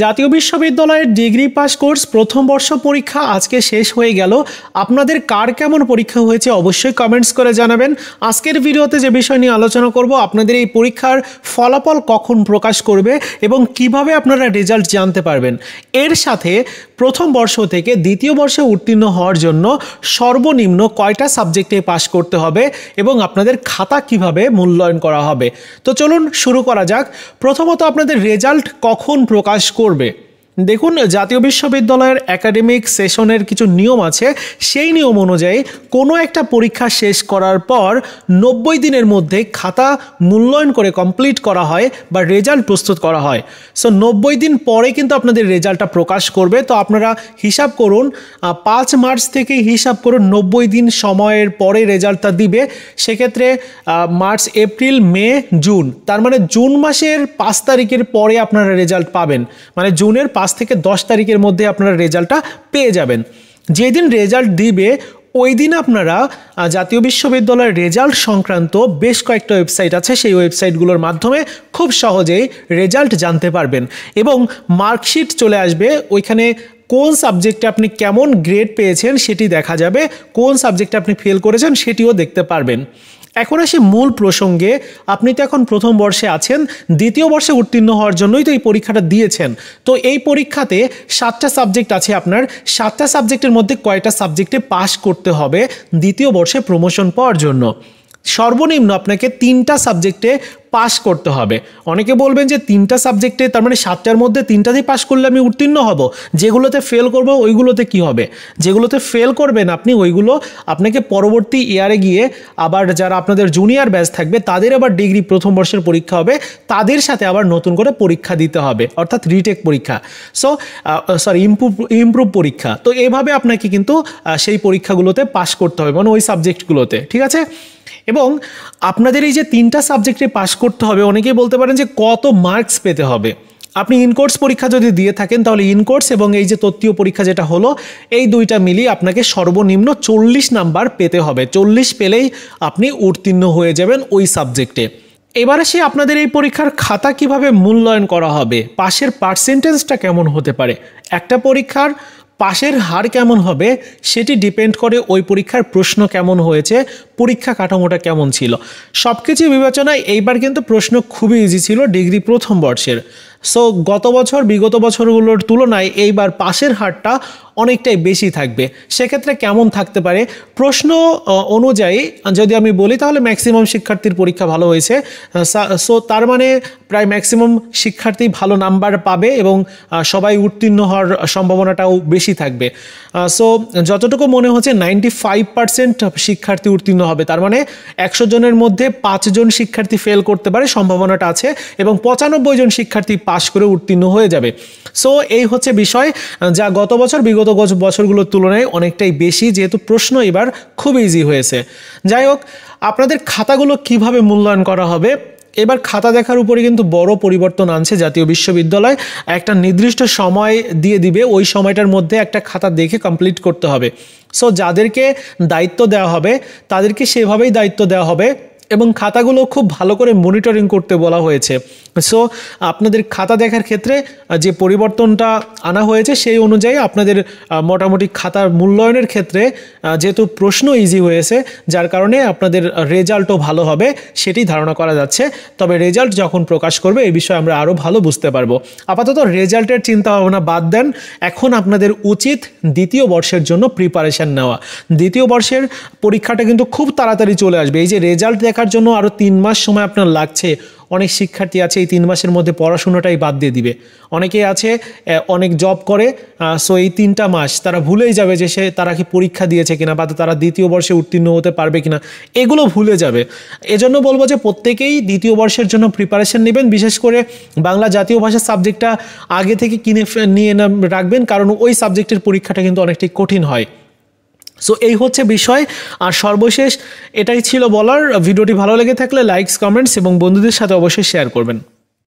জাতীয় বিশ্ববিদ্যালয়ের degree pass course প্রথম বর্ষ পরীক্ষা আজকে শেষ হয়ে গেল। আপনাদের কার কেমন পরীক্ষা হয়েছে অবশ্যই কমেন্টস করে জানাবেন। আজকের ভিডিওতে যে বিষয় নিয়ে আলোচনা করব, আপনাদের এই পরীক্ষার ফলাফল কখন প্রকাশ করবে এবং কিভাবে আপনারা রেজাল্ট জানতে পারবেন। এর সাথে প্রথম বর্ষ থেকে দ্বিতীয় বর্ষে উত্তীর্ণ হওয়ার জন্য সর্বনিম্ন কয়টা সাবজেক্টে পাস করতে হবে এবং আপনাদের খাতা কিভাবে মূল্যায়ন করা হবে। তো চলুন শুরু করা যাক। প্রথমত আপনাদের রেজাল্ট কখন প্রকাশ করবে। দেখুন, জাতীয় বিশ্ববিদ্যালয়ের একাডেমিক সেশনের কিছু নিয়ম আছে। সেই নিয়ম অনুযায়ী কোনো একটা পরীক্ষা শেষ করার পর 90 দিনের মধ্যে খাতা মূল্যায়ন করে কমপ্লিট করা হয় বা রেজাল্ট প্রস্তুত করা হয়। সো 90 দিন পরে কিন্তু আপনাদের রেজাল্টটা প্রকাশ করবে। তো আপনারা হিসাব করুন, 5 মার্চ থেকে হিসাব করুন 90 দিন সময়ের পরে রেজাল্টটা দিবে। সেক্ষেত্রে মার্চ, এপ্রিল, মে, জুন, তার মানে জুন মাসের 5 তারিখের পরে আপনারা রেজাল্ট পাবেন। মানে জুনের 5 থেকে 10 তারিখের মধ্যে আপনারা রেজাল্টটা পেয়ে যাবেন। যেদিন রেজাল্ট দিবে ওই দিন আপনারা জাতীয় বিশ্ববিদ্যালয়ের রেজাল্ট সংক্রান্ত বেশ কয়েকটা ওয়েবসাইট আছে, সেই ওয়েবসাইটগুলোর মাধ্যমে খুব সহজেই রেজাল্ট জানতে পারবেন এবং মার্কশিট চলে আসবে। ওইখানে কোন সাবজেক্টে আপনি কেমন গ্রেড পেয়েছেন সেটি দেখা যাবে, কোন সাবজেক্টে আপনি ফেল করেছেন সেটিও দেখতে পারবেন। এখন আসি মূল প্রসঙ্গে। আপনি তো এখন প্রথম বর্ষে আছেন, দ্বিতীয় বর্ষে উত্তীর্ণ হওয়ার জন্যই তো এই পরীক্ষাটা দিয়েছেন। তো এই পরীক্ষাতে 7টা সাবজেক্ট আছে আপনার। 7টা সাবজেক্টের মধ্যে কয়টা সাবজেক্টে পাস করতে হবে দ্বিতীয় বর্ষে প্রমোশন পাওয়ার জন্য? সর্বনিম্ন আপনাকে 3টা সাবজেক্টে পাস করতে হবে। অনেকে বলবেন যে 3টা সাবজেক্টে, তার মানে 7টার মধ্যে 3টাতেই পাস করলে আমি উত্তীর্ণ হব, যেগুলোতে ফেল করব ওইগুলোতে কি হবে? যেগুলোতে ফেল করবেন আপনি ওইগুলো আপনাকে পরবর্তী ইয়ারে গিয়ে আবার যারা আপনাদের জুনিয়র ব্যাচ থাকবে তাদের আবার ডিগ্রি প্রথম বর্ষের পরীক্ষা হবে, তাদের সাথে আবার নতুন করে পরীক্ষা দিতে হবে, অর্থাৎ রিটেক পরীক্ষা। ইমপ্রুভ পরীক্ষা। তো এইভাবে আপনাকে কিন্তু সেই পরীক্ষাগুলোতে পাস করতে হবে, মানে ওই সাবজেক্টগুলোতে, ঠিক আছে? এবং আপনাদের এই যে 3টা সাবজেক্টে পাস করতে হবে, অনেকেই বলতে পারেন যে কত মার্কস পেতে হবে। আপনি ইনকোর্স পরীক্ষা যদি দিয়ে থাকেন তাহলে ইনকোর্স এবং এই যে তত্ত্বীয় পরীক্ষা যেটা হলো, এই দুইটা মিলিয়ে আপনাকে সর্বনিম্ন 40 নাম্বার পেতে হবে। 40 পেলেই আপনি উত্তীর্ণ হয়ে যাবেন ওই সাবজেক্টে। এবার আসি আপনাদের এই পরীক্ষার খাতা কিভাবে মূল্যায়ন করা হবে, পাশের পার্সেন্টেজটা কেমন হতে পারে। একটা পরীক্ষার পাশের হার কেমন হবে সেটি ডিপেন্ড করে ওই পরীক্ষার প্রশ্ন কেমন হয়েছে, পরীক্ষা কাঠামোটা কেমন ছিল। সব কিছু বিবেচনায় এইবার কিন্তু প্রশ্ন খুবই ইজি ছিল ডিগ্রি প্রথম বর্ষের। সো বিগত বছরগুলোর তুলনায় এইবার পাশের হারটা অনেকটাই বেশি থাকবে। সেক্ষেত্রে কেমন থাকতে পারে প্রশ্ন অনুযায়ী যদি আমি বলি, তাহলে ম্যাক্সিমাম শিক্ষার্থীর পরীক্ষা ভালো হয়েছে। সো তার মানে প্রায় ম্যাক্সিমাম শিক্ষার্থী ভালো নাম্বার পাবে এবং সবাই উত্তীর্ণ হওয়ার সম্ভাবনাটাও বেশি থাকবে। সো যতটুকু মনে হচ্ছে 95% শিক্ষার্থী উত্তীর্ণ হবে। তার মানে 100 জনের মধ্যে 5 জন শিক্ষার্থী ফেল করতে পারে, সম্ভাবনাটা আছে, এবং 95 জন শিক্ষার্থী পাশ করে উত্তীর্ণ হয়ে যাবে। সো এই হচ্ছে বিষয়, যা বিগত বছরগুলোর তুলনায় অনেকটাই বেশি, যেহেতু প্রশ্ন এবার খুব ইজি হয়েছে। যাই হোক, আপনাদের খাতাগুলো কিভাবে মূল্যায়ন করা হবে, এবার খাতা দেখার উপরে কিন্তু বড় পরিবর্তন আনছে জাতীয় বিশ্ববিদ্যালয়। একটা নির্দিষ্ট সময় দিয়ে দিবে, ওই সময়টার মধ্যে একটা খাতা দেখে কমপ্লিট করতে হবে। সো যাদেরকে দায়িত্ব দেওয়া হবে তাদেরকে সেভাবেই দায়িত্ব দেওয়া হবে এবং খাতাগুলো খুব ভালো করে মনিটরিং করতে বলা হয়েছে। সো আপনাদের খাতা দেখার ক্ষেত্রে যে পরিবর্তনটা আনা হয়েছে সেই অনুযায়ী আপনাদের মোটামুটি খাতার মূল্যায়নের ক্ষেত্রে যেহেতু প্রশ্ন ইজি হয়েছে, যার কারণে আপনাদের রেজাল্টও ভালো হবে সেটি ধারণা করা যাচ্ছে। তবে রেজাল্ট যখন প্রকাশ করবে এই বিষয়ে আমরা আরও ভালো বুঝতে পারবো। আপাতত রেজাল্টের চিন্তা ভাবনা বাদ দেন, এখন আপনাদের উচিত দ্বিতীয় বর্ষের জন্য প্রিপারেশান নেওয়া। দ্বিতীয় বর্ষের পরীক্ষাটা কিন্তু খুব তাড়াতাড়ি চলে আসবে। এই যে রেজাল্ট দেখার জন্য আরও 3 মাস সময় আপনার লাগছে, অনেক শিক্ষার্থী আছে এই 3 মাসের মধ্যে পড়াশোনাটাই বাদ দিয়ে দিবে। অনেকেই আছে অনেক জব করে, সো এই 3টা মাস তারা ভুলেই যাবে যে তারা কি পরীক্ষা দিয়েছে কিনা বা তারা দ্বিতীয় বর্ষে উত্তীর্ণ হতে পারবে কিনা, এগুলো ভুলে যাবে। এজন্য বলবো যে প্রত্যেকেই দ্বিতীয় বর্ষের জন্য প্রিপারেশন নেবেন। বিশেষ করে বাংলা জাতীয় ভাষার সাবজেক্টটা আগে থেকে নিয়ে রাখবেন, কারণ ওই সাবজেক্টের পরীক্ষাটা কিন্তু অনেকটাই কঠিন হয়। সো এই হচ্ছে বিষয়। আর সর্বশেষ এটাই ছিল বলার। ভিডিওটি ভালো লেগে থাকলে লাইকস, কমেন্টস এবং বন্ধুদের সাথে অবশ্যই শেয়ার করবেন।